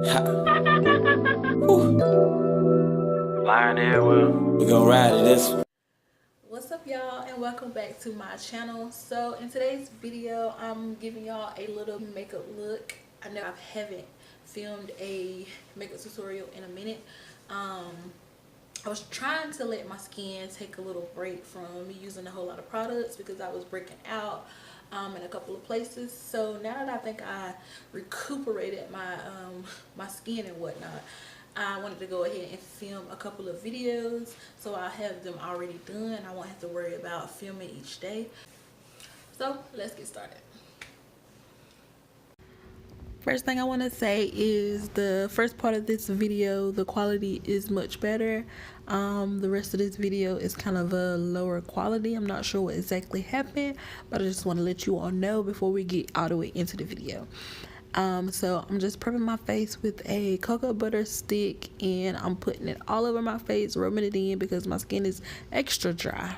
Lying there, well, we gonna ride to this. What's up, y'all, and welcome back to my channel. So in today's video, I'm giving y'all a little makeup look. I know I haven't filmed a makeup tutorial in a minute. I was trying to let my skin take a little break from me using a whole lot of products because I was breaking out in a couple of places. So now that I think I recuperated my skin and whatnot, I wanted to go ahead and film a couple of videos so I have them already done. I won't have to worry about filming each day. So let's get started. First thing I want to say is the first part of this video, the quality is much better. The rest of this video is kind of a lower quality. I'm not sure what exactly happened, but I just want to let you all know before we get all the way into the video. So I'm just prepping my face with a cocoa butter stick, and I'm putting it all over my face, rubbing it in because my skin is extra dry.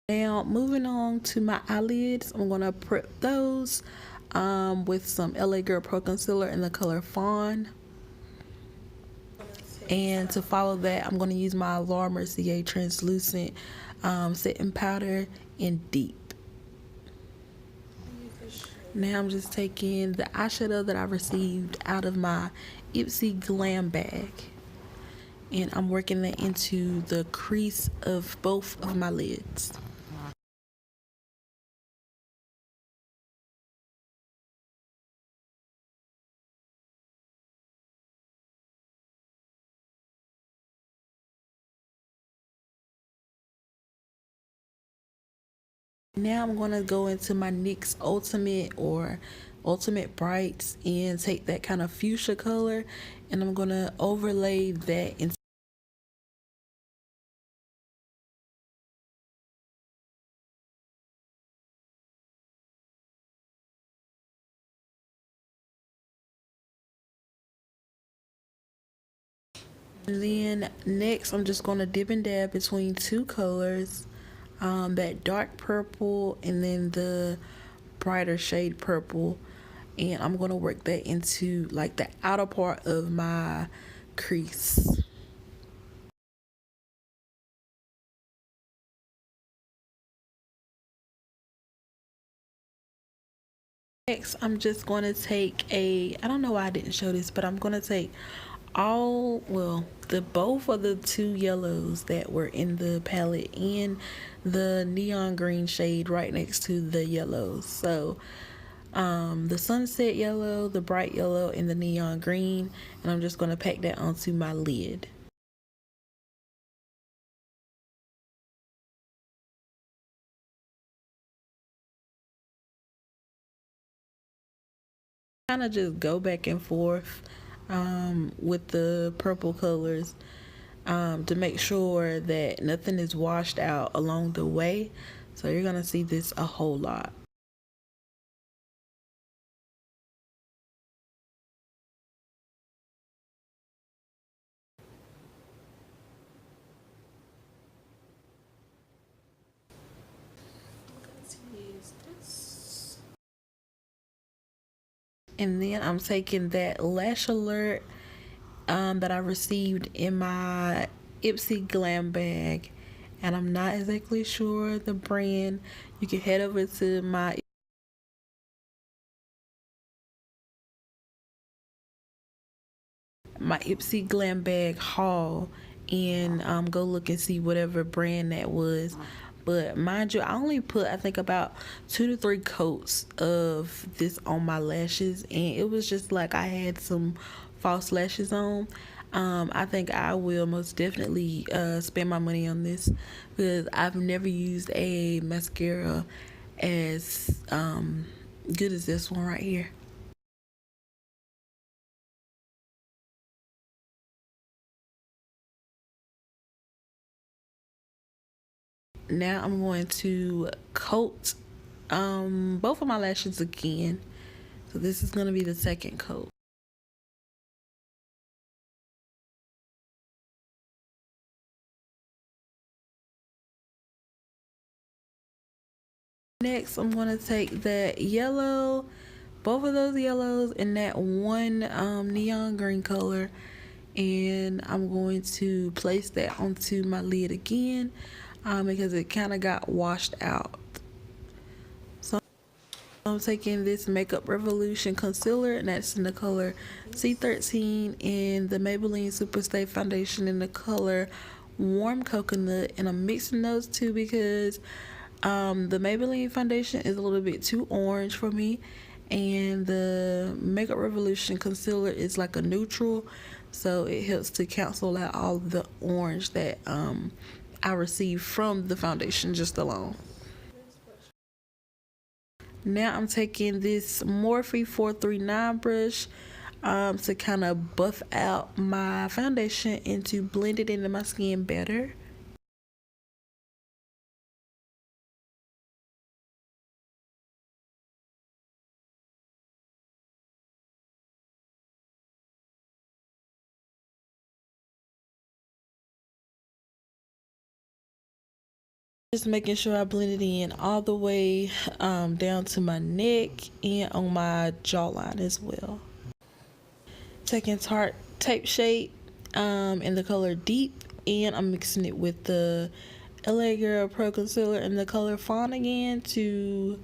Now moving on to my eyelids, I'm gonna prep those with some LA Girl Pro Concealer in the color Fawn. And to follow that, I'm gonna use my Laura Mercier translucent setting powder in Deep. Now I'm just taking the eyeshadow that I received out of my Ipsy Glam bag, and I'm working that into the crease of both of my lids. Now I'm going to go into my NYX Ultimate or Ultimate Brights and take that kind of fuchsia color, and I'm going to overlay that into and then next I'm just going to dip and dab between two colors, that dark purple and then the brighter shade purple, and I'm going to work that into like the outer part of my crease. Next, I'm just going to take I don't know why I didn't show this, but I'm going to take both of the two yellows that were in the palette and the neon green shade right next to the yellows. So, the sunset yellow, the bright yellow, and the neon green, and I'm just going to pack that onto my lid. Kind of just go back and forth with the purple colors to make sure that nothing is washed out along the way. So you're gonna see this a whole lot. And then I'm taking that Lash Alert that I received in my Ipsy Glam bag, and I'm not exactly sure the brand. You can head over to my Ipsy Glam bag haul and go look and see whatever brand that was. But mind you, I only put I think about 2 to 3 coats of this on my lashes, and it was just like I had some false lashes on. I think I will most definitely spend my money on this because I've never used a mascara as good as this one right here. Now I'm going to coat both of my lashes again. So this is going to be the second coat. Next, I'm going to take that yellow both of those yellows and that one neon green color, and I'm going to place that onto my lid again because it kind of got washed out. So I'm taking this Makeup Revolution concealer, and that's in the color C13, and the Maybelline Superstay foundation in the color Warm Coconut, and I'm mixing those two because the Maybelline foundation is a little bit too orange for me, and the Makeup Revolution concealer is like a neutral, so it helps to cancel out all the orange that I received from the foundation just alone. Now I'm taking this Morphe 439 brush to kind of buff out my foundation and to blend it into my skin better. Just making sure I blend it in all the way down to my neck and on my jawline as well. Taking Tarte Tape Shade in the color Deep, and I'm mixing it with the LA Girl Pro Concealer in the color Fawn again to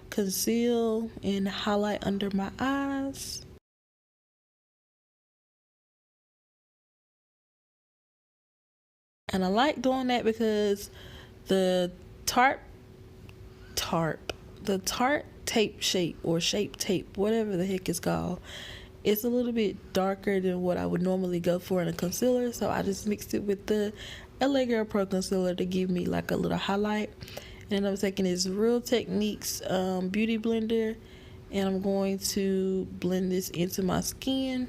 conceal and highlight under my eyes. And I like doing that because the Tarte Tape Shape or Shape Tape, whatever the heck it's called, it's a little bit darker than what I would normally go for in a concealer, so I just mixed it with the LA Girl Pro Concealer to give me like a little highlight. And I'm taking this Real Techniques beauty blender, and I'm going to blend this into my skin.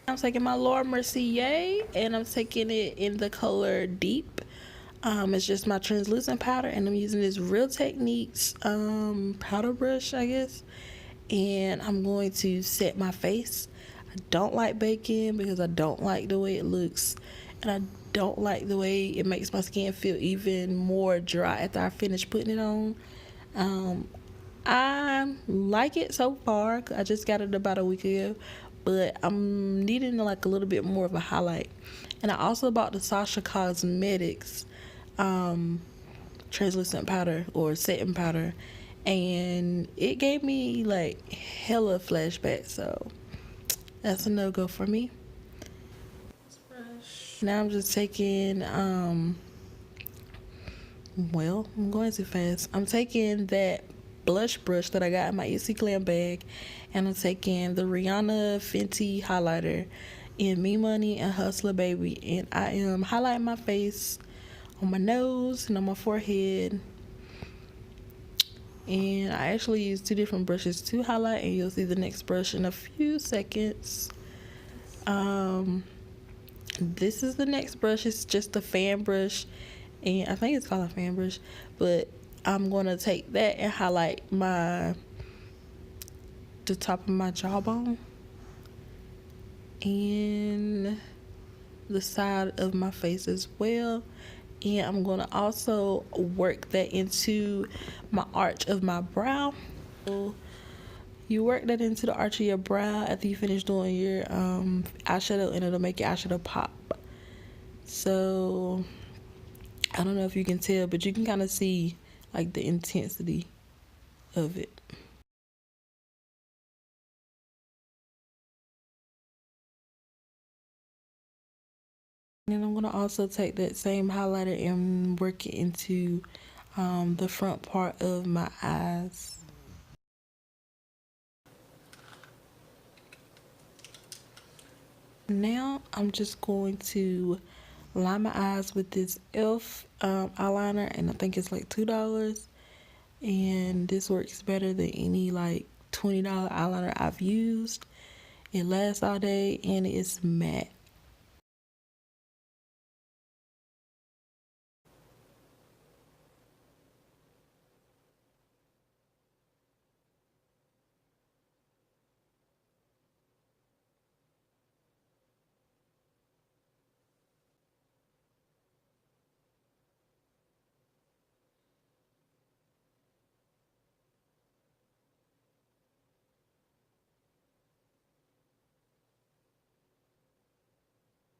I'm taking my Laura Mercier, and I'm taking it in the color Deep. It's just my translucent powder, and I'm using this Real Techniques powder brush, I guess. And I'm going to set my face. I don't like baking because I don't like the way it looks, and I don't like the way it makes my skin feel even more dry after I finish putting it on. I like it so far. I just got it about a week ago, but I'm needing like a little bit more of a highlight. And I also bought the Sasha Cosmetics translucent powder or setting powder, and it gave me like hella flashbacks, so that's a no-go for me. Now I'm just taking well, I'm going too fast. I'm taking that blush brush that I got in my Itsy Glam bag, and I'm taking the Rihanna Fenty highlighter in Me Money and Hustler Baby, and I am highlighting my face on my nose and on my forehead. And I actually use two different brushes to highlight, and you'll see the next brush in a few seconds. This is the next brush. It's just a fan brush, and I think it's called a fan brush, but I'm gonna take that and highlight the top of my jawbone and the side of my face as well. And I'm gonna also work that into my arch of my brow. So you work that into the arch of your brow after you finish doing your eyeshadow, and it'll make your eyeshadow pop. So I don't know if you can tell, but you can kind of see like the intensity of it. And I'm gonna also take that same highlighter and work it into the front part of my eyes. Now I'm just going to line my eyes with this e.l.f. eyeliner, and I think it's like $2. And this works better than any like $20 eyeliner I've used. It lasts all day and it's matte.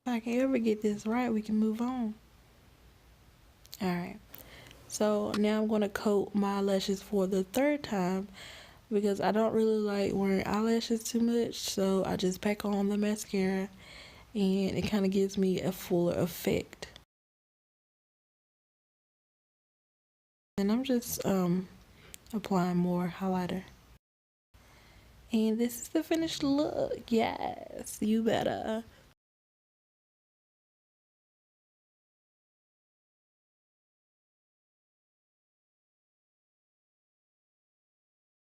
If I can ever get this right, we can move on. Alright, so now I'm going to coat my lashes for the third time because I don't really like wearing eyelashes too much. So I just pack on the mascara and it kind of gives me a fuller effect. And I'm just applying more highlighter. And this is the finished look. Yes, you better.